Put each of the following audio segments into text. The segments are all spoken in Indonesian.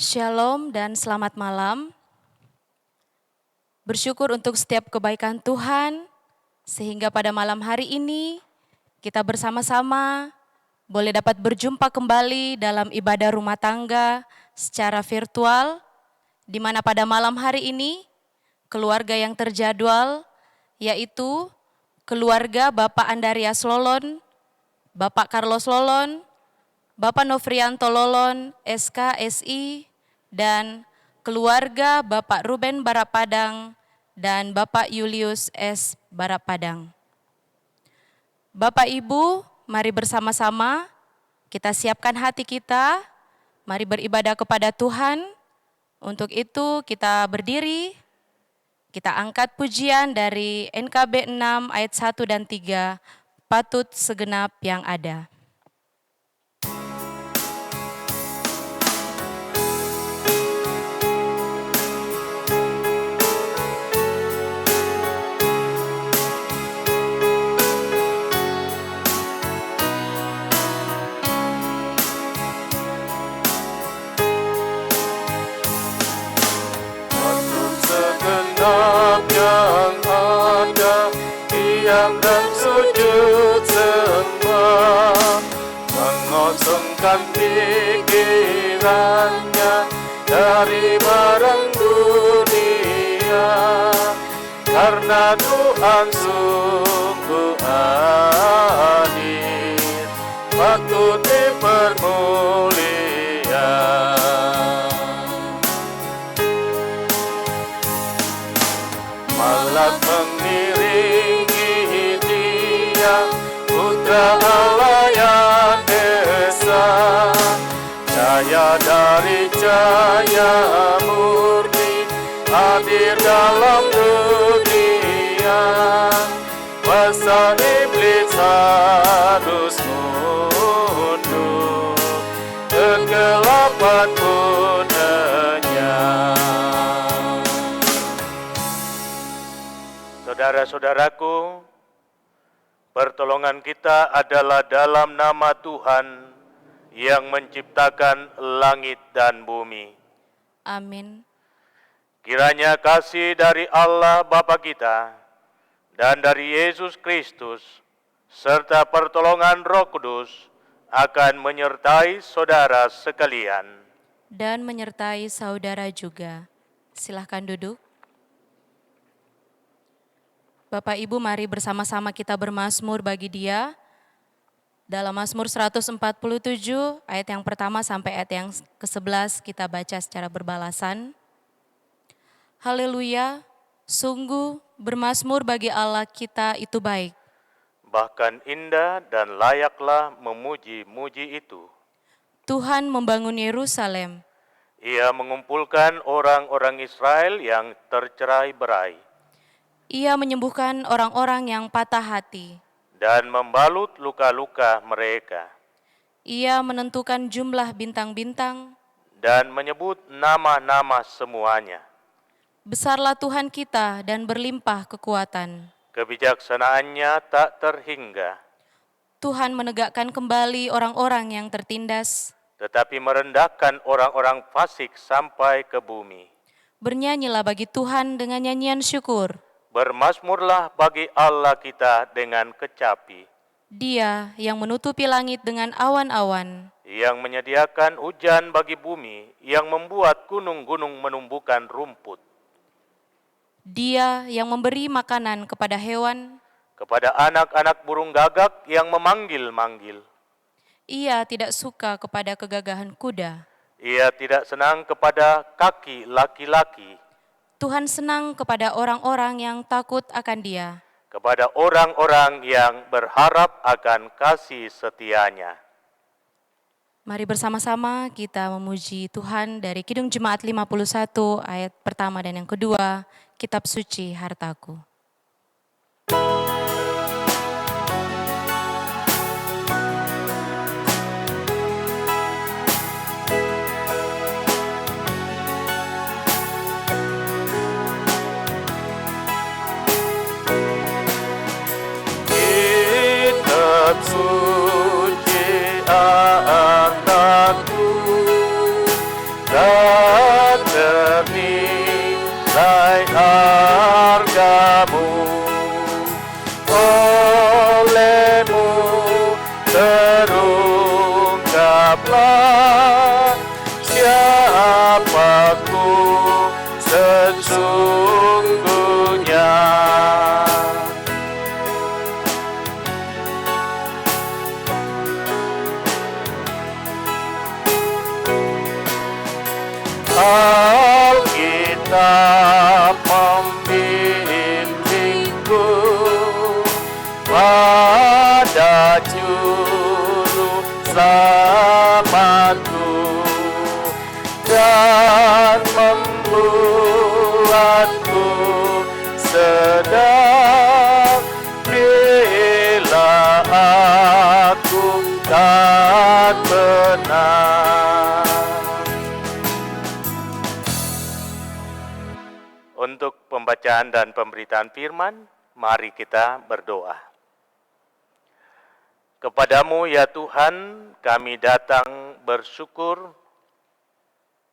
Shalom dan selamat malam. Bersyukur untuk setiap kebaikan Tuhan, sehingga pada malam hari ini kita bersama-sama boleh dapat berjumpa kembali dalam ibadah rumah tangga secara virtual, di mana pada malam hari ini keluarga yang terjadwal yaitu keluarga Bapak Andarias Lolon, Bapak Carlos Lolon, Bapak Nofrianto Lolon, SKSI, dan keluarga Bapak Ruben Barapadang dan Bapak Julius S. Barapadang. Bapak Ibu, mari bersama-sama kita siapkan hati kita, mari beribadah kepada Tuhan. Untuk itu kita berdiri, kita angkat pujian dari NKB 6 ayat 1 dan 3, patut segenap yang ada. Yang ada diam dan sujud sembah, mengosongkan pikirannya dari barang dunia, karena Tuhan sungguh adil, patut dipermuliakan. Malat mengiringi dia, putra Allah yang esa, cahaya dari cahaya murni, hadir dalam dunia, masa iblis harus mundur, kegelapan pun lenyap. Saudara-saudaraku, pertolongan kita adalah dalam nama Tuhan yang menciptakan langit dan bumi. Amin. Kiranya kasih dari Allah Bapa kita dan dari Yesus Kristus serta pertolongan Roh Kudus akan menyertai saudara sekalian. Dan menyertai saudara juga. Silahkan duduk. Bapak Ibu, mari bersama-sama kita bermazmur bagi Dia. Dalam Mazmur 147 ayat yang pertama sampai ayat yang ke-11 kita baca secara berbalasan. Haleluya, sungguh bermazmur bagi Allah kita itu baik. Bahkan indah dan layaklah memuji-muji itu. Tuhan membangun Yerusalem. Ia mengumpulkan orang-orang Israel yang tercerai-berai. Ia menyembuhkan orang-orang yang patah hati. Dan membalut luka-luka mereka. Ia menentukan jumlah bintang-bintang. Dan menyebut nama-nama semuanya. Besarlah Tuhan kita dan berlimpah kekuatan. Kebijaksanaannya tak terhingga. Tuhan menegakkan kembali orang-orang yang tertindas. Tetapi merendahkan orang-orang fasik sampai ke bumi. Bernyanyilah bagi Tuhan dengan nyanyian syukur. Bermazmurlah bagi Allah kita dengan kecapi. Dia yang menutupi langit dengan awan-awan. Yang menyediakan hujan bagi bumi, yang membuat gunung-gunung menumbuhkan rumput. Dia yang memberi makanan kepada hewan. Kepada anak-anak burung gagak yang memanggil-manggil. Ia tidak suka kepada kegagahan kuda. Ia tidak senang kepada kaki laki-laki. Tuhan senang kepada orang-orang yang takut akan Dia. Kepada orang-orang yang berharap akan kasih setianya. Mari bersama-sama kita memuji Tuhan dari Kidung Jemaat 51 ayat pertama dan yang kedua, Kitab Suci Hartaku. Suci anakku. Alkitab membimbingku pada juru selamatku dan membuatku sedang bila aku tak benar. Untuk pembacaan dan pemberitaan firman, mari kita berdoa. Kepadamu ya Tuhan, kami datang bersyukur,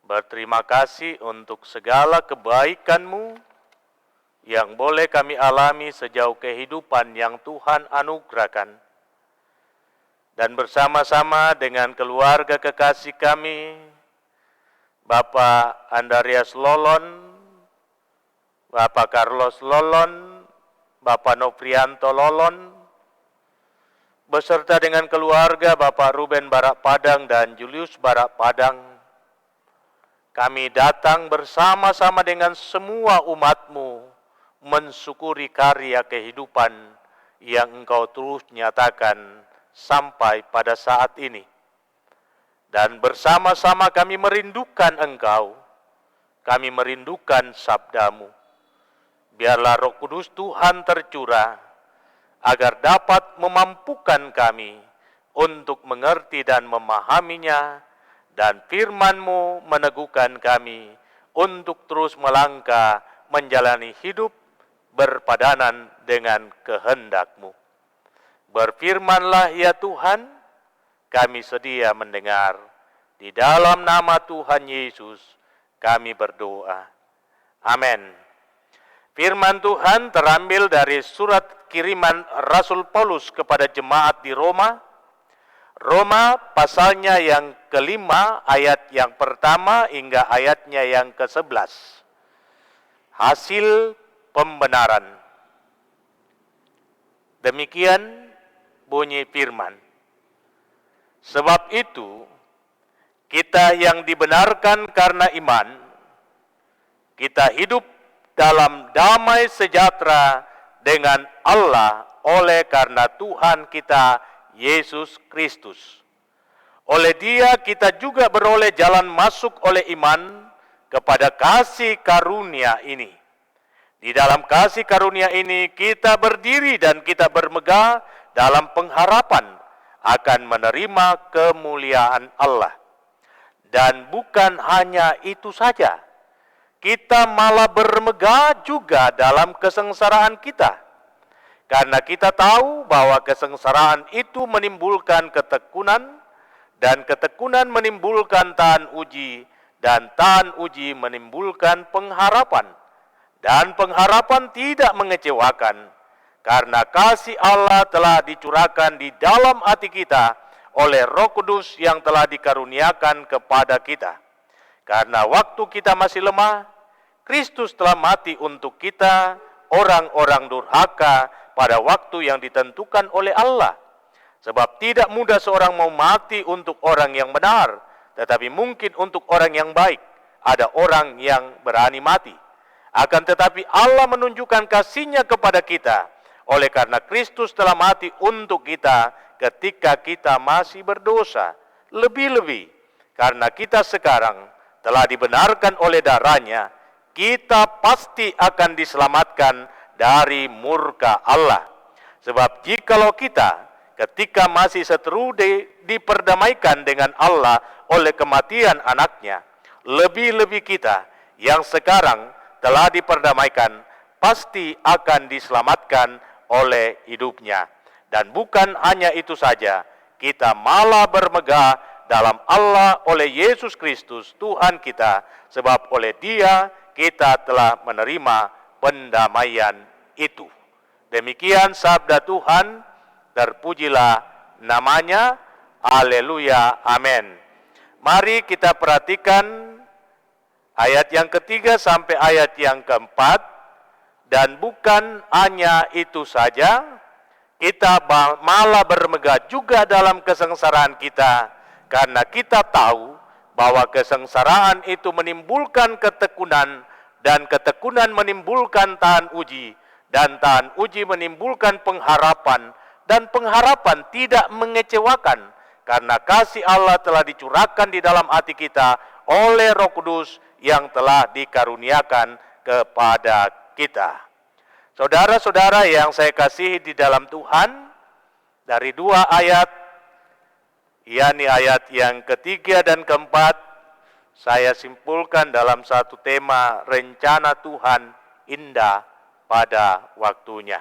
berterima kasih untuk segala kebaikan-Mu yang boleh kami alami sejauh kehidupan yang Tuhan anugerahkan. Dan bersama-sama dengan keluarga kekasih kami, Bapak Andreas Lolon, Bapak Carlos Lolon, Bapak Noprianto Lolon, beserta dengan keluarga Bapak Ruben Barak Padang dan Julius Barak Padang, kami datang bersama-sama dengan semua umat-Mu mensyukuri karya kehidupan yang Engkau terus nyatakan sampai pada saat ini. Dan bersama-sama kami merindukan Engkau, kami merindukan sabda-Mu. Biarlah Roh Kudus Tuhan tercurah, agar dapat memampukan kami untuk mengerti dan memahaminya, dan firman-Mu meneguhkan kami untuk terus melangkah menjalani hidup berpadanan dengan kehendak-Mu. Berfirmanlah ya Tuhan, kami sedia mendengar. Di dalam nama Tuhan Yesus kami berdoa. Amin. Firman Tuhan terambil dari surat kiriman Rasul Paulus kepada jemaat di Roma. Roma pasalnya yang kelima, ayat yang pertama hingga ayatnya yang ke-11. Hasil pembenaran. Demikian bunyi firman. Sebab itu, kita yang dibenarkan karena iman, kita hidup dalam damai sejahtera dengan Allah oleh karena Tuhan kita Yesus Kristus. Oleh Dia kita juga beroleh jalan masuk oleh iman kepada kasih karunia ini. Di dalam kasih karunia ini kita berdiri dan kita bermegah dalam pengharapan akan menerima kemuliaan Allah. Dan bukan hanya itu saja, kita malah bermegah juga dalam kesengsaraan kita. Karena kita tahu bahwa kesengsaraan itu menimbulkan ketekunan, dan ketekunan menimbulkan tahan uji, dan tahan uji menimbulkan pengharapan. Dan pengharapan tidak mengecewakan, karena kasih Allah telah dicurahkan di dalam hati kita oleh Roh Kudus yang telah dikaruniakan kepada kita. Karena waktu kita masih lemah, Kristus telah mati untuk kita, orang-orang durhaka, pada waktu yang ditentukan oleh Allah. Sebab tidak mudah seorang mau mati untuk orang yang benar, tetapi mungkin untuk orang yang baik. Ada orang yang berani mati. Akan tetapi Allah menunjukkan kasih-Nya kepada kita, oleh karena Kristus telah mati untuk kita ketika kita masih berdosa. Lebih-lebih, karena kita sekarang telah dibenarkan oleh darah-Nya, kita pasti akan diselamatkan dari murka Allah. Sebab jikalau kita ketika masih seteru diperdamaikan dengan Allah oleh kematian anaknya, lebih-lebih kita yang sekarang telah diperdamaikan pasti akan diselamatkan oleh hidupnya. Dan bukan hanya itu saja, kita malah bermegah dalam Allah oleh Yesus Kristus Tuhan kita, sebab oleh Dia kita telah menerima pendamaian itu. Demikian sabda Tuhan, terpujilah namanya, haleluya, amin. Mari kita perhatikan ayat yang ketiga sampai ayat yang keempat, dan bukan hanya itu saja, kita malah bermegah juga dalam kesengsaraan kita, karena kita tahu bahwa kesengsaraan itu menimbulkan ketekunan, dan ketekunan menimbulkan tahan uji, dan tahan uji menimbulkan pengharapan, dan pengharapan tidak mengecewakan, karena kasih Allah telah dicurahkan di dalam hati kita oleh Roh Kudus yang telah dikaruniakan kepada kita. Saudara-saudara yang saya kasihi di dalam Tuhan, dari dua ayat, yakni ayat yang ketiga dan keempat, saya simpulkan dalam satu tema rencana Tuhan indah pada waktunya.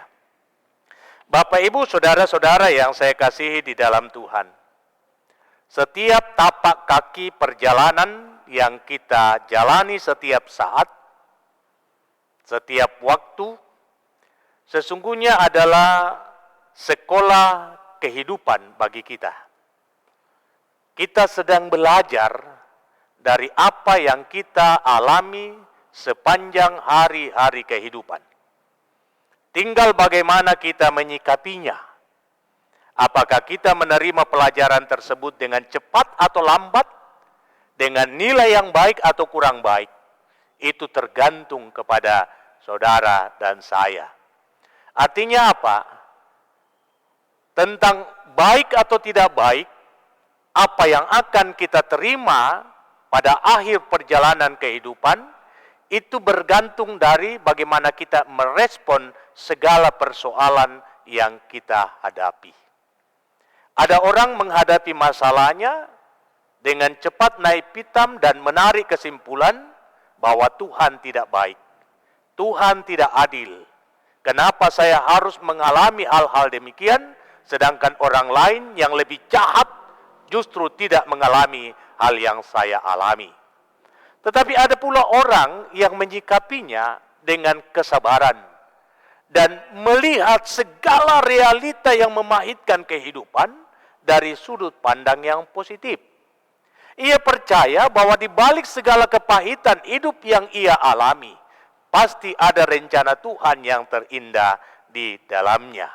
Bapak, Ibu, saudara-saudara yang saya kasihi di dalam Tuhan, setiap tapak kaki perjalanan yang kita jalani setiap saat, setiap waktu, sesungguhnya adalah sekolah kehidupan bagi kita. Kita sedang belajar dari apa yang kita alami sepanjang hari-hari kehidupan. Tinggal bagaimana kita menyikapinya. Apakah kita menerima pelajaran tersebut dengan cepat atau lambat, dengan nilai yang baik atau kurang baik, itu tergantung kepada saudara dan saya. Artinya apa? Tentang baik atau tidak baik, apa yang akan kita terima pada akhir perjalanan kehidupan, itu bergantung dari bagaimana kita merespon segala persoalan yang kita hadapi. Ada orang menghadapi masalahnya dengan cepat naik pitam dan menarik kesimpulan bahwa Tuhan tidak baik, Tuhan tidak adil. Kenapa saya harus mengalami hal-hal demikian, sedangkan orang lain yang lebih jahat justru tidak mengalami hal yang saya alami. Tetapi ada pula orang yang menyikapinya dengan kesabaran dan melihat segala realita yang memahitkan kehidupan dari sudut pandang yang positif. Ia percaya bahwa di balik segala kepahitan hidup yang ia alami, pasti ada rencana Tuhan yang terindah di dalamnya.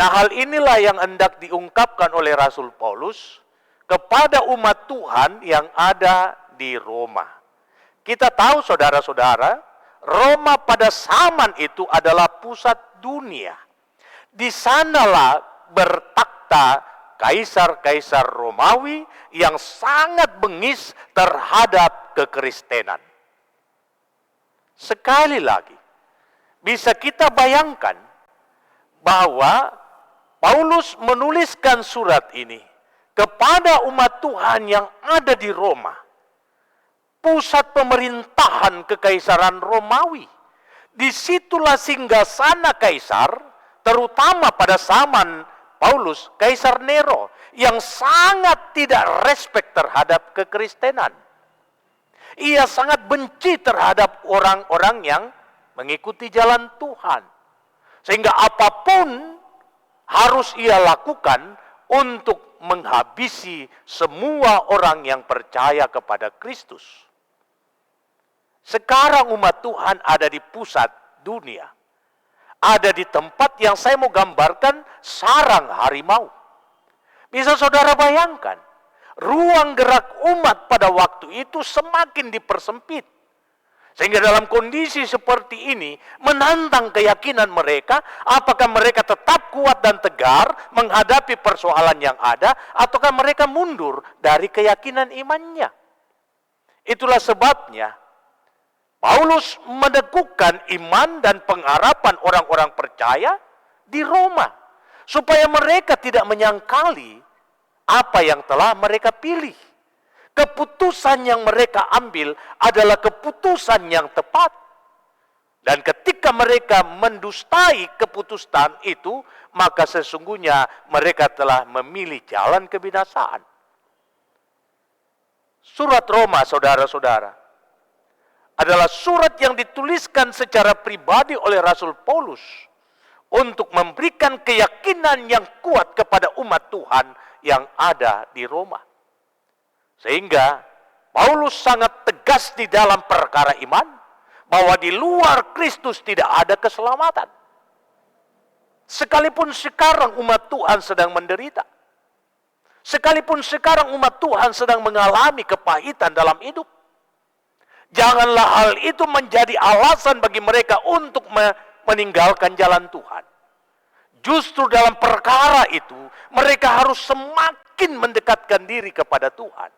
Nah, hal inilah yang hendak diungkapkan oleh Rasul Paulus kepada umat Tuhan yang ada di Roma. Kita tahu, saudara-saudara, Roma pada zaman itu adalah pusat dunia. Di sanalah bertakhta kaisar-kaisar Romawi yang sangat bengis terhadap kekristenan. Sekali lagi, bisa kita bayangkan bahwa Paulus menuliskan surat ini kepada umat Tuhan yang ada di Roma, pusat pemerintahan kekaisaran Romawi. Disitulah singgasana kaisar, terutama pada zaman Paulus, Kaisar Nero, yang sangat tidak respek terhadap kekristenan. Ia sangat benci terhadap orang-orang yang mengikuti jalan Tuhan. Sehingga apapun harus ia lakukan untuk menghabisi semua orang yang percaya kepada Kristus. Sekarang umat Tuhan ada di pusat dunia. Ada di tempat yang saya mau gambarkan sarang harimau. Bisa saudara bayangkan, ruang gerak umat pada waktu itu semakin dipersempit. Sehingga dalam kondisi seperti ini, menantang keyakinan mereka, apakah mereka tetap kuat dan tegar menghadapi persoalan yang ada, ataukah mereka mundur dari keyakinan imannya. Itulah sebabnya, Paulus meneguhkan iman dan pengharapan orang-orang percaya di Roma, supaya mereka tidak menyangkali apa yang telah mereka pilih. Keputusan yang mereka ambil adalah keputusan yang tepat. Dan ketika mereka mendustai keputusan itu, maka sesungguhnya mereka telah memilih jalan kebinasaan. Surat Roma, saudara-saudara, adalah surat yang dituliskan secara pribadi oleh Rasul Paulus untuk memberikan keyakinan yang kuat kepada umat Tuhan yang ada di Roma. Sehingga Paulus sangat tegas di dalam perkara iman, bahwa di luar Kristus tidak ada keselamatan. Sekalipun sekarang umat Tuhan sedang menderita. Sekalipun sekarang umat Tuhan sedang mengalami kepahitan dalam hidup, janganlah hal itu menjadi alasan bagi mereka untuk meninggalkan jalan Tuhan. Justru dalam perkara itu, mereka harus semakin mendekatkan diri kepada Tuhan.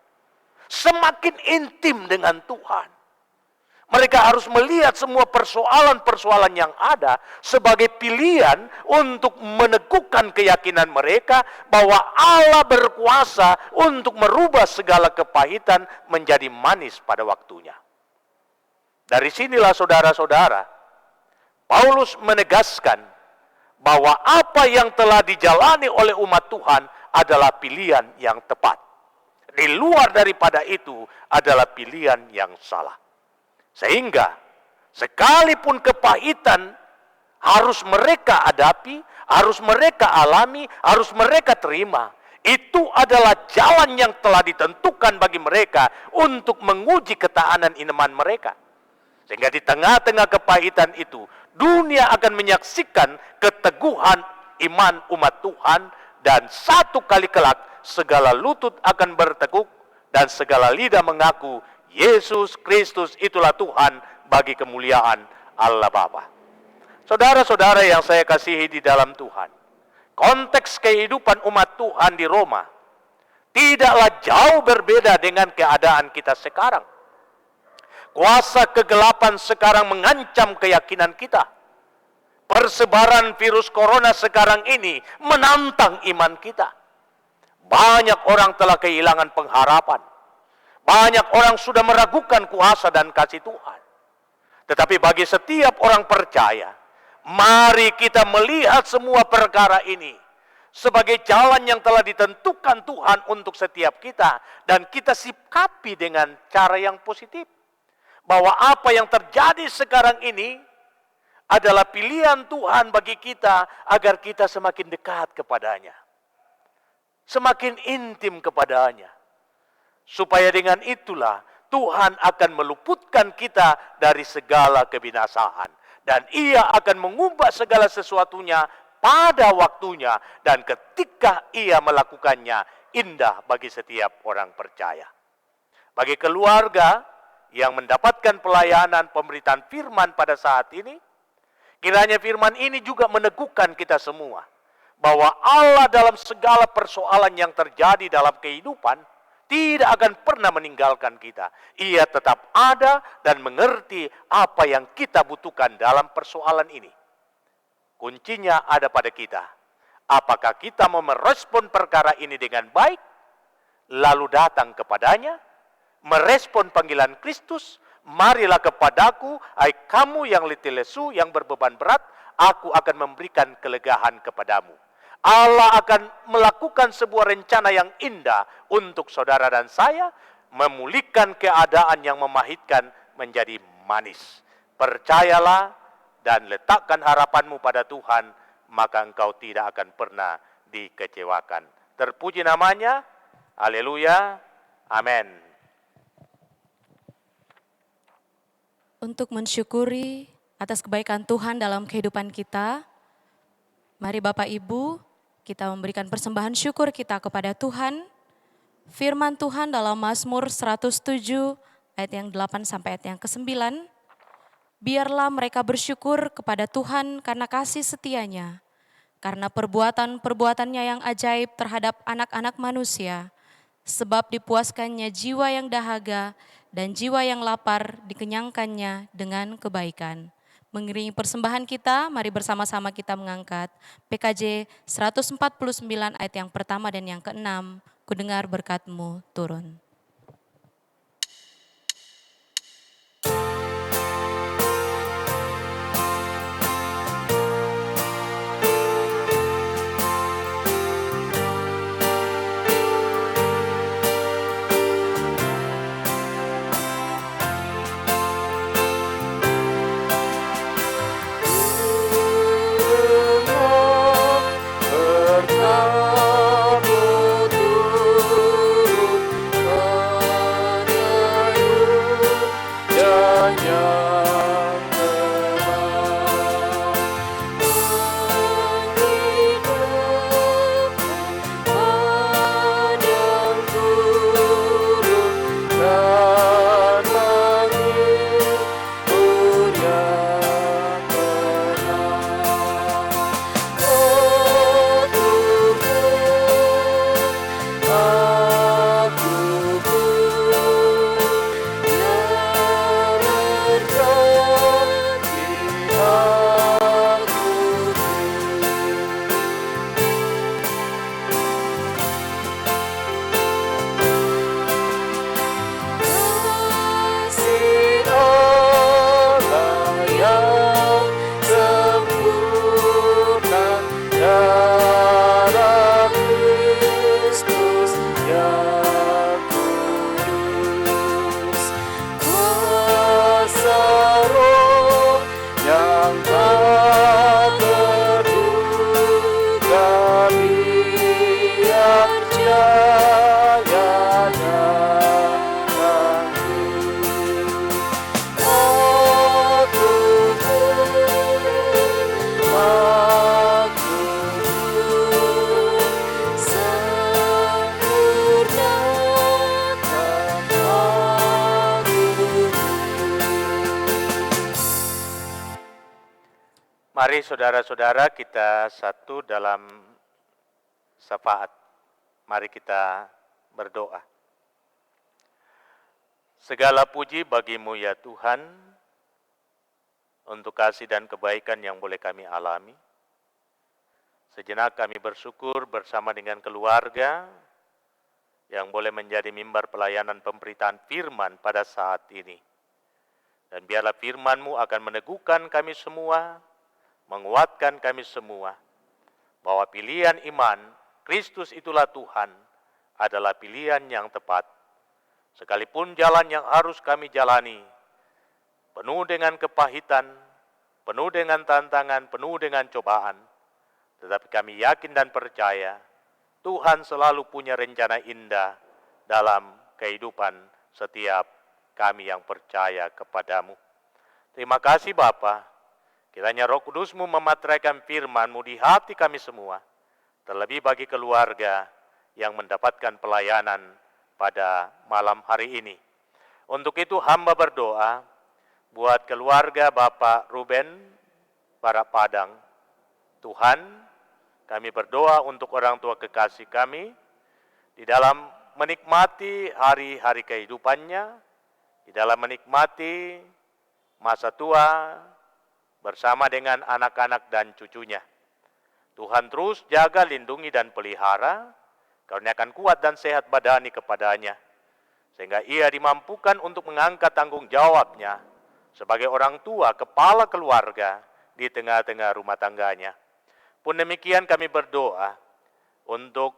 Semakin intim dengan Tuhan. Mereka harus melihat semua persoalan-persoalan yang ada sebagai pilihan untuk meneguhkan keyakinan mereka bahwa Allah berkuasa untuk merubah segala kepahitan menjadi manis pada waktunya. Dari sinilah saudara-saudara, Paulus menegaskan bahwa apa yang telah dijalani oleh umat Tuhan adalah pilihan yang tepat. Di luar daripada itu adalah pilihan yang salah. Sehingga sekalipun kepahitan harus mereka hadapi, harus mereka alami, harus mereka terima, itu adalah jalan yang telah ditentukan bagi mereka untuk menguji ketahanan iman mereka. Sehingga di tengah-tengah kepahitan itu, dunia akan menyaksikan keteguhan iman umat Tuhan, dan satu kali kelak segala lutut akan bertekuk dan segala lidah mengaku Yesus Kristus itulah Tuhan bagi kemuliaan Allah Bapa. Saudara-saudara yang saya kasihi di dalam Tuhan, konteks kehidupan umat Tuhan di Roma tidaklah jauh berbeda dengan keadaan kita sekarang. Kuasa kegelapan sekarang mengancam keyakinan kita. Persebaran virus corona sekarang ini menantang iman kita. Banyak orang telah kehilangan pengharapan. Banyak orang sudah meragukan kuasa dan kasih Tuhan. Tetapi bagi setiap orang percaya, mari kita melihat semua perkara ini sebagai jalan yang telah ditentukan Tuhan untuk setiap kita. Dan kita sikapi dengan cara yang positif. Bahwa apa yang terjadi sekarang ini adalah pilihan Tuhan bagi kita agar kita semakin dekat kepadanya. Semakin intim kepadanya. Supaya dengan itulah Tuhan akan meluputkan kita dari segala kebinasaan. Dan Ia akan mengubah segala sesuatunya pada waktunya. Dan ketika Ia melakukannya, indah bagi setiap orang percaya. Bagi keluarga yang mendapatkan pelayanan pemberitaan firman pada saat ini, kiranya firman ini juga meneguhkan kita semua. Bahwa Allah dalam segala persoalan yang terjadi dalam kehidupan, tidak akan pernah meninggalkan kita. Ia tetap ada dan mengerti apa yang kita butuhkan dalam persoalan ini. Kuncinya ada pada kita. Apakah kita mau merespon perkara ini dengan baik, lalu datang kepadanya, merespon panggilan Kristus, marilah kepadaku, hai kamu yang letih lesu, yang berbeban berat, aku akan memberikan kelegaan kepadamu. Allah akan melakukan sebuah rencana yang indah untuk saudara dan saya, memulihkan keadaan yang memahitkan menjadi manis. Percayalah dan letakkan harapanmu pada Tuhan, maka engkau tidak akan pernah dikecewakan. Terpuji namanya, haleluya, amin. Untuk mensyukuri atas kebaikan Tuhan dalam kehidupan kita, mari Bapak Ibu, kita memberikan persembahan syukur kita kepada Tuhan. Firman Tuhan dalam Mazmur 107 ayat yang 8 sampai ayat yang ke-9. Biarlah mereka bersyukur kepada Tuhan karena kasih setianya, karena perbuatan-perbuatannya yang ajaib terhadap anak-anak manusia. Sebab dipuaskannya jiwa yang dahaga dan jiwa yang lapar dikenyangkannya dengan kebaikan. Mengiringi persembahan kita, mari bersama-sama kita mengangkat PKJ 149 ayat yang pertama dan yang ke-6. Kudengar berkat-Mu turun. Mari saudara-saudara kita satu dalam syafaat. Mari kita berdoa. Segala puji bagimu ya Tuhan, untuk kasih dan kebaikan yang boleh kami alami. Sejenak kami bersyukur bersama dengan keluarga yang boleh menjadi mimbar pelayanan pemberitaan firman pada saat ini. Dan biarlah firman-Mu akan meneguhkan kami semua, menguatkan kami semua, bahwa pilihan iman, Kristus itulah Tuhan, adalah pilihan yang tepat. Sekalipun jalan yang harus kami jalani, penuh dengan kepahitan, penuh dengan tantangan, penuh dengan cobaan, tetapi kami yakin dan percaya, Tuhan selalu punya rencana indah dalam kehidupan setiap kami yang percaya kepadamu. Terima kasih Bapa, kiranya Roh Kudus-Mu memateraikan firman-Mu di hati kami semua, terlebih bagi keluarga yang mendapatkan pelayanan pada malam hari ini. Untuk itu hamba berdoa buat keluarga Bapak Ruben Barak Padang. Tuhan, kami berdoa untuk orang tua kekasih kami di dalam menikmati hari-hari kehidupannya, di dalam menikmati masa tua bersama dengan anak-anak dan cucunya. Tuhan terus jaga, lindungi, dan pelihara, karuniakan kuat dan sehat badani kepadanya, sehingga ia dimampukan untuk mengangkat tanggung jawabnya sebagai orang tua, kepala keluarga di tengah-tengah rumah tangganya. Pun demikian kami berdoa untuk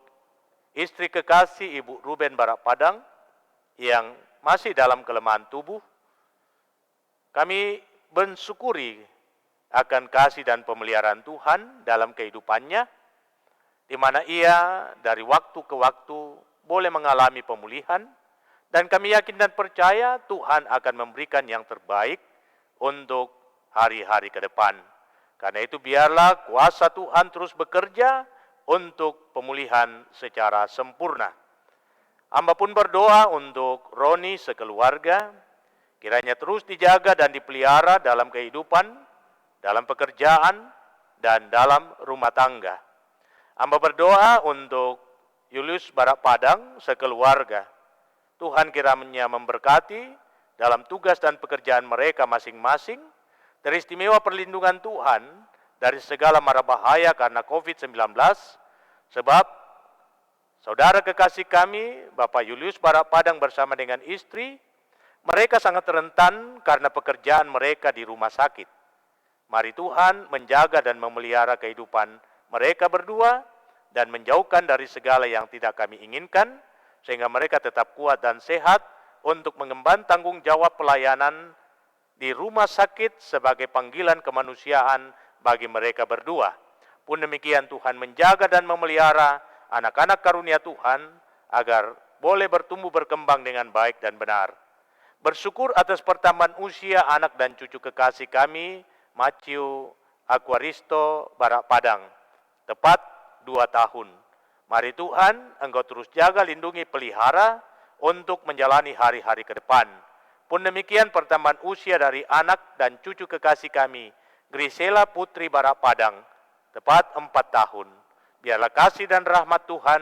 istri kekasih Ibu Ruben Barak Padang yang masih dalam kelemahan tubuh. Kami bersyukuri akan kasih dan pemeliharaan Tuhan dalam kehidupannya, di mana ia dari waktu ke waktu boleh mengalami pemulihan, dan kami yakin dan percaya Tuhan akan memberikan yang terbaik untuk hari-hari ke depan. Karena itu biarlah kuasa Tuhan terus bekerja untuk pemulihan secara sempurna. Hamba pun berdoa untuk Roni sekeluarga, kiranya terus dijaga dan dipelihara dalam kehidupan, dalam pekerjaan, dan dalam rumah tangga. Hamba berdoa untuk Julius Barak Padang sekeluarga. Tuhan kiranya memberkati dalam tugas dan pekerjaan mereka masing-masing, teristimewa perlindungan Tuhan dari segala mara bahaya karena COVID-19, sebab saudara kekasih kami, Bapak Julius Barak Padang bersama dengan istri, mereka sangat rentan karena pekerjaan mereka di rumah sakit. Mari Tuhan menjaga dan memelihara kehidupan mereka berdua dan menjauhkan dari segala yang tidak kami inginkan, sehingga mereka tetap kuat dan sehat untuk mengemban tanggung jawab pelayanan di rumah sakit sebagai panggilan kemanusiaan bagi mereka berdua. Pun demikian Tuhan menjaga dan memelihara anak-anak karunia Tuhan agar boleh bertumbuh berkembang dengan baik dan benar. Bersyukur atas pertambahan usia anak dan cucu kekasih kami, Matthew Aquaristo Barak Padang, tepat 2 tahun. Mari Tuhan, Engkau terus jaga, lindungi, pelihara untuk menjalani hari-hari ke depan. Pun demikian pertambahan usia dari anak dan cucu kekasih kami, Grisela Putri Barak Padang, tepat 4 tahun. Biarlah kasih dan rahmat Tuhan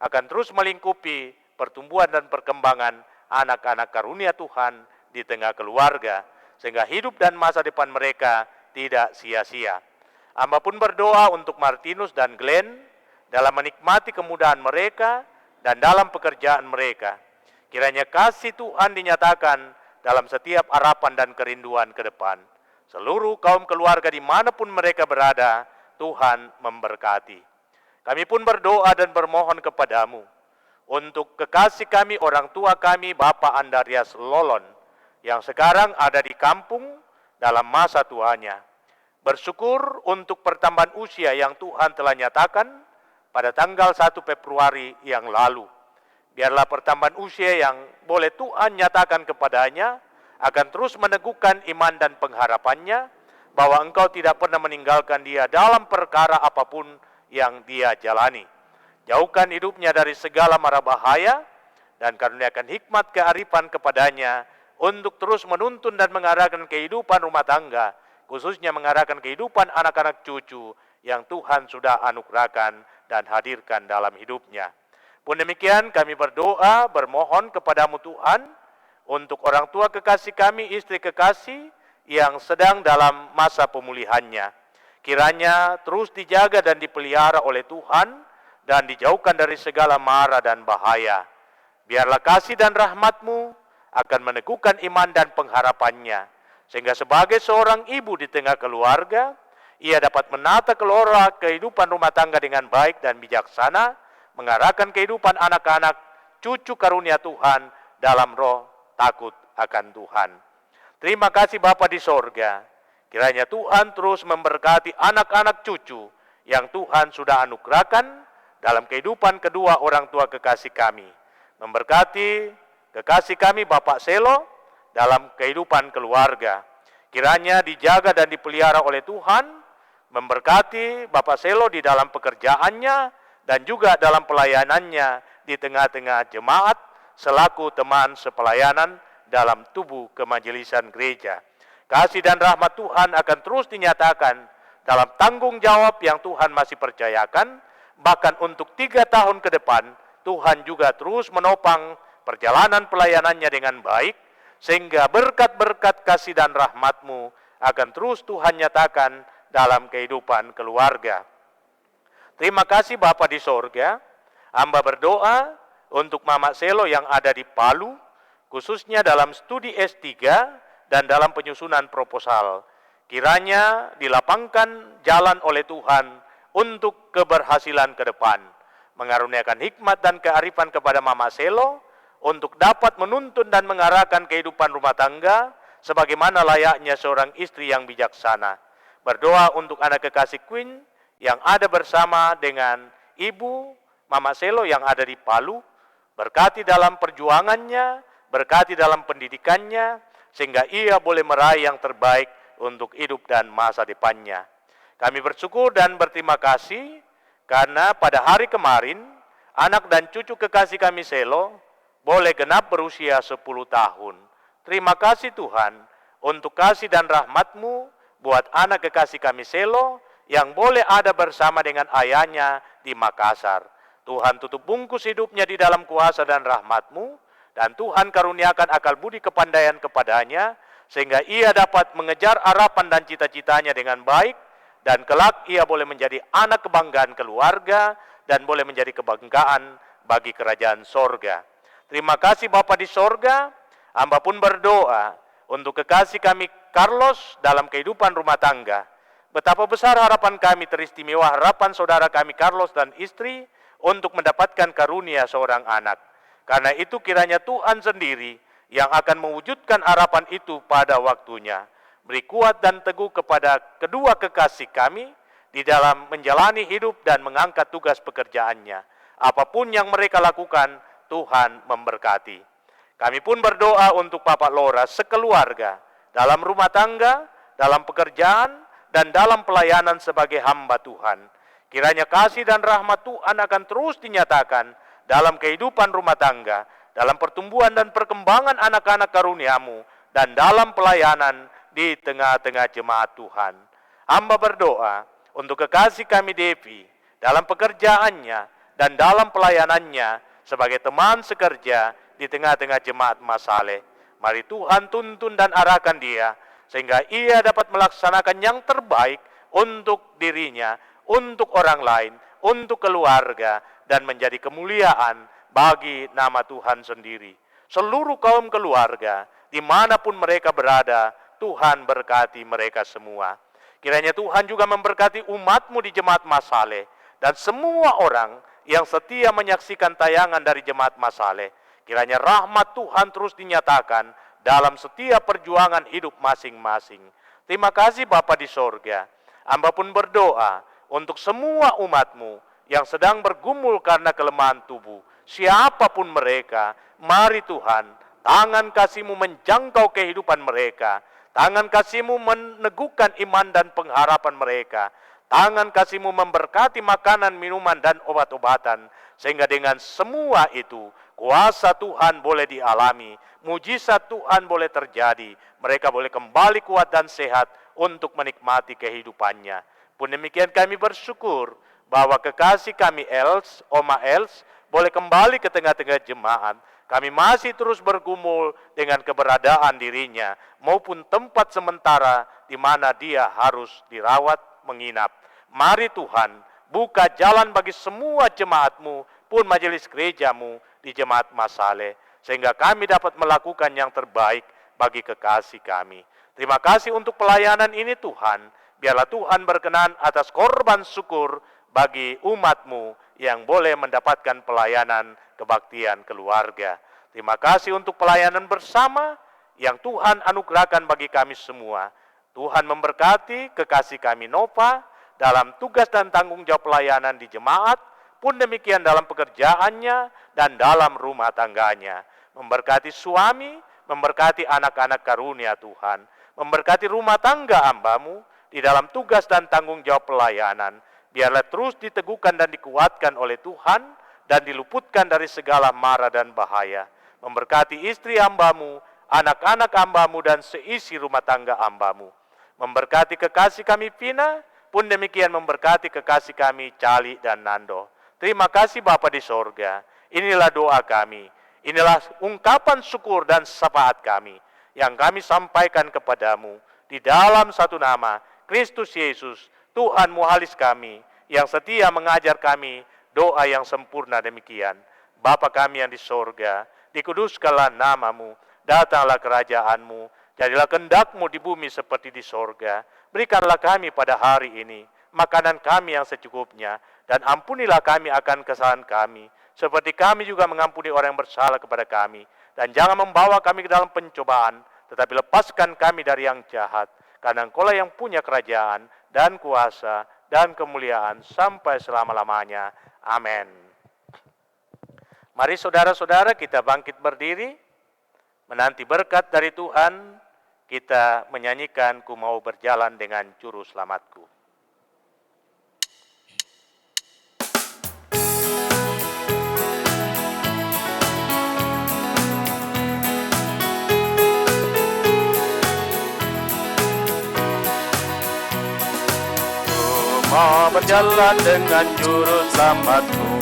akan terus melingkupi pertumbuhan dan perkembangan anak-anak karunia Tuhan di tengah keluarga, sehingga hidup dan masa depan mereka tidak sia-sia. Hamba pun berdoa untuk Martinus dan Glenn dalam menikmati kemudahan mereka dan dalam pekerjaan mereka. Kiranya kasih Tuhan dinyatakan dalam setiap harapan dan kerinduan ke depan. Seluruh kaum keluarga dimanapun mereka berada, Tuhan memberkati. Kami pun berdoa dan bermohon kepadamu untuk kekasih kami, orang tua kami, Bapak Andarias Lolon, yang sekarang ada di kampung dalam masa tuanya. Bersyukur untuk pertambahan usia yang Tuhan telah nyatakan pada tanggal 1 Februari yang lalu. Biarlah pertambahan usia yang boleh Tuhan nyatakan kepadanya akan terus meneguhkan iman dan pengharapannya bahwa Engkau tidak pernah meninggalkan dia dalam perkara apapun yang dia jalani. Jauhkan hidupnya dari segala mara bahaya dan karuniakan hikmat kearifan kepadanya untuk terus menuntun dan mengarahkan kehidupan rumah tangga khususnya mengarahkan kehidupan anak-anak cucu yang Tuhan sudah anugerahkan dan hadirkan dalam hidupnya. Pun demikian kami berdoa, bermohon kepadamu Tuhan, untuk orang tua kekasih kami, istri kekasih yang sedang dalam masa pemulihannya. Kiranya terus dijaga dan dipelihara oleh Tuhan dan dijauhkan dari segala mara dan bahaya. Biarlah kasih dan rahmat-Mu akan meneguhkan iman dan pengharapannya, sehingga sebagai seorang ibu di tengah keluarga, ia dapat menata kelola kehidupan rumah tangga dengan baik dan bijaksana, mengarahkan kehidupan anak-anak, cucu karunia Tuhan dalam roh takut akan Tuhan. Terima kasih Bapa di sorga, kiranya Tuhan terus memberkati anak-anak cucu yang Tuhan sudah anugerahkan dalam kehidupan kedua orang tua kekasih kami. Memberkati kekasih kami Bapak Selo dalam kehidupan keluarga. Kiranya dijaga dan dipelihara oleh Tuhan, memberkati Bapak Selo di dalam pekerjaannya dan juga dalam pelayanannya di tengah-tengah jemaat selaku teman sepelayanan dalam tubuh kemajelisan gereja. Kasih dan rahmat Tuhan akan terus dinyatakan dalam tanggung jawab yang Tuhan masih percayakan, bahkan untuk 3 tahun ke depan, Tuhan juga terus menopang perjalanan pelayanannya dengan baik, sehingga berkat-berkat kasih dan rahmat-Mu akan terus Tuhan nyatakan dalam kehidupan keluarga. Terima kasih Bapa di sorga, hamba berdoa untuk Mama Selo yang ada di Palu, khususnya dalam studi S3 dan dalam penyusunan proposal. Kiranya dilapangkan jalan oleh Tuhan untuk keberhasilan ke depan, mengaruniakan hikmat dan kearifan kepada Mama Selo untuk dapat menuntun dan mengarahkan kehidupan rumah tangga sebagaimana layaknya seorang istri yang bijaksana. Berdoa untuk anak kekasih Queen yang ada bersama dengan ibu Mama Selo yang ada di Palu, berkati dalam perjuangannya, berkati dalam pendidikannya, sehingga ia boleh meraih yang terbaik untuk hidup dan masa depannya. Kami bersyukur dan berterima kasih karena pada hari kemarin, anak dan cucu kekasih kami Selo boleh genap berusia 10 tahun. Terima kasih Tuhan untuk kasih dan rahmat-Mu buat anak kekasih kami Selo yang boleh ada bersama dengan ayahnya di Makassar. Tuhan tutup bungkus hidupnya di dalam kuasa dan rahmat-Mu, dan Tuhan karuniakan akal budi kepandaian kepadanya, sehingga ia dapat mengejar harapan dan cita-citanya dengan baik, dan kelak ia boleh menjadi anak kebanggaan keluarga, dan boleh menjadi kebanggaan bagi kerajaan sorga. Terima kasih Bapa di sorga, hamba pun berdoa untuk kekasih kami Carlos dalam kehidupan rumah tangga. Betapa besar harapan kami, teristimewa harapan saudara kami Carlos dan istri untuk mendapatkan karunia seorang anak. Karena itu kiranya Tuhan sendiri yang akan mewujudkan harapan itu pada waktunya. Beri kuat dan teguh kepada kedua kekasih kami di dalam menjalani hidup dan mengangkat tugas pekerjaannya. Apapun yang mereka lakukan, Tuhan memberkati. Kami pun berdoa untuk Bapak Lora sekeluarga, dalam rumah tangga, dalam pekerjaan, dan dalam pelayanan sebagai hamba Tuhan. Kiranya kasih dan rahmat Tuhan akan terus dinyatakan dalam kehidupan rumah tangga, dalam pertumbuhan dan perkembangan anak-anak karunia-Mu, dan dalam pelayanan di tengah-tengah jemaat Tuhan. Hamba berdoa untuk kekasih kami Devi dalam pekerjaannya dan dalam pelayanannya sebagai teman sekerja di tengah-tengah jemaat Masaleh. Mari Tuhan tuntun dan arahkan dia, sehingga ia dapat melaksanakan yang terbaik untuk dirinya, untuk orang lain, untuk keluarga, dan menjadi kemuliaan bagi nama Tuhan sendiri. Seluruh kaum keluarga, dimanapun mereka berada, Tuhan berkati mereka semua. Kiranya Tuhan juga memberkati umat-Mu di jemaat Masaleh, dan semua orang yang setia menyaksikan tayangan dari jemaat Masaleh. Kiranya rahmat Tuhan terus dinyatakan dalam setiap perjuangan hidup masing-masing. Terima kasih Bapa di sorga. Hamba pun berdoa untuk semua umat-Mu yang sedang bergumul karena kelemahan tubuh. Siapapun mereka, mari Tuhan, tangan kasih-Mu menjangkau kehidupan mereka. Tangan kasih-Mu meneguhkan iman dan pengharapan mereka. Tangan kasih-Mu memberkati makanan, minuman, dan obat-obatan. Sehingga dengan semua itu, kuasa Tuhan boleh dialami, mujizat Tuhan boleh terjadi. Mereka boleh kembali kuat dan sehat untuk menikmati kehidupannya. Pun demikian kami bersyukur bahwa kekasih kami Oma Els, boleh kembali ke tengah-tengah jemaat. Kami masih terus bergumul dengan keberadaan dirinya maupun tempat sementara di mana dia harus dirawat menginap. Mari Tuhan, buka jalan bagi semua jemaat-Mu pun majelis gereja-Mu di Jemaat Masale, sehingga kami dapat melakukan yang terbaik bagi kekasih kami. Terima kasih untuk pelayanan ini Tuhan. Biarlah Tuhan berkenan atas korban syukur bagi umat-Mu yang boleh mendapatkan pelayanan kebaktian keluarga. Terima kasih untuk pelayanan bersama yang Tuhan anugerahkan bagi kami semua. Tuhan memberkati kekasih kami Nova dalam tugas dan tanggung jawab pelayanan di jemaat, pun demikian dalam pekerjaannya dan dalam rumah tangganya. Memberkati suami, memberkati anak-anak karunia Tuhan, memberkati rumah tangga hamba-Mu di dalam tugas dan tanggung jawab pelayanan. Biarlah terus diteguhkan dan dikuatkan oleh Tuhan dan diluputkan dari segala mara dan bahaya. Memberkati istri hamba-Mu, anak-anak hamba-Mu dan seisi rumah tangga hamba-Mu. Memberkati kekasih kami Vina, pun demikian memberkati kekasih kami Cali dan Nando. Terima kasih Bapa di sorga. Inilah doa kami. Inilah ungkapan syukur dan syafaat kami yang kami sampaikan kepadamu di dalam satu nama, Kristus Yesus, Tuhan Muhalis kami, yang setia mengajar kami doa yang sempurna demikian. Bapa kami yang di sorga, dikuduskanlah namamu, datanglah kerajaan-Mu, jadilah kehendak-Mu di bumi seperti di sorga. Berikanlah kami pada hari ini makanan kami yang secukupnya, dan ampunilah kami akan kesalahan kami, seperti kami juga mengampuni orang yang bersalah kepada kami. Dan jangan membawa kami ke dalam pencobaan, tetapi lepaskan kami dari yang jahat, karena Engkau-lah yang punya kerajaan dan kuasa dan kemuliaan sampai selama-lamanya. Amin. Mari saudara-saudara kita bangkit berdiri, menanti berkat dari Tuhan. Kita menyanyikan Ku Mau Berjalan Dengan Juru Selamatku. Ku mau berjalan dengan Juru Selamatku,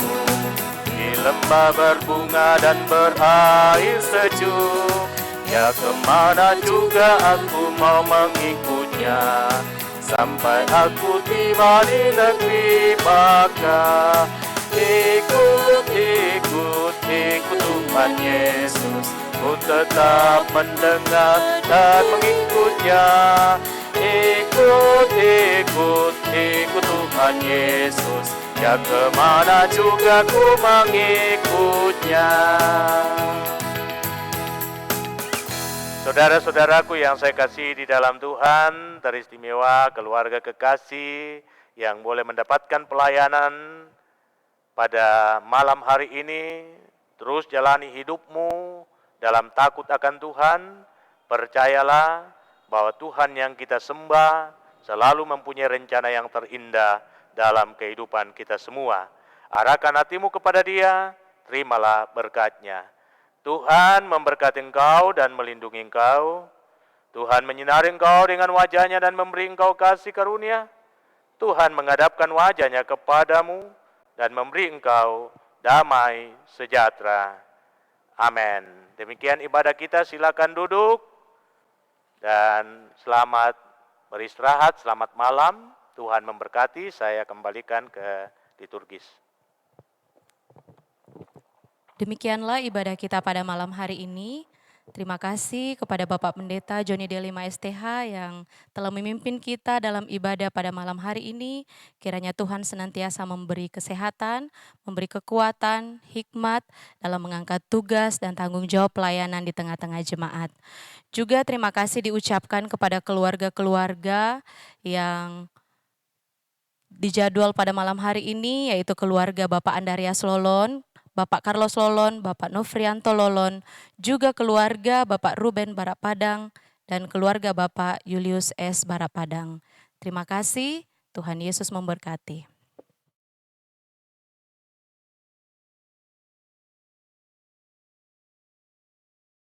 lembah berbunga dan berair sejuk. Ya kemana juga aku mau mengikutnya, sampai aku tiba di negeri Baka. Ikut, ikut, ikut Tuhan Yesus, ku tetap mendengar dan mengikutnya. Ikut, ikut, ikut Tuhan Yesus, ya kemana juga ku mengikutnya. Saudara-saudaraku yang saya kasih di dalam Tuhan, teristimewa keluarga kekasih yang boleh mendapatkan pelayanan pada malam hari ini. Terus jalani hidupmu dalam takut akan Tuhan. Percayalah bahwa Tuhan yang kita sembah selalu mempunyai rencana yang terindah dalam kehidupan kita semua. Arahkan hatimu kepada Dia, terimalah berkat-Nya. Tuhan memberkati engkau dan melindungi engkau. Tuhan menyinari engkau dengan wajah-Nya dan memberi engkau kasih karunia. Tuhan menghadapkan wajah-Nya kepadamu dan memberi engkau damai sejahtera. Amin. Demikian ibadah kita, silakan duduk. Dan selamat beristirahat, selamat malam. Tuhan memberkati, saya kembalikan ke liturgis. Demikianlah ibadah kita pada malam hari ini. Terima kasih kepada Bapak Pendeta Joni Delima STH yang telah memimpin kita dalam ibadah pada malam hari ini. Kiranya Tuhan senantiasa memberi kesehatan, memberi kekuatan, hikmat dalam mengangkat tugas dan tanggung jawab pelayanan di tengah-tengah jemaat. Juga terima kasih diucapkan kepada keluarga-keluarga yang dijadwal pada malam hari ini, yaitu keluarga Bapak Andarias Lolon, Bapak Carlos Lolon, Bapak Nofrianto Lolon, juga keluarga Bapak Ruben Barapadang, dan keluarga Bapak Julius S. Barapadang. Terima kasih, Tuhan Yesus memberkati.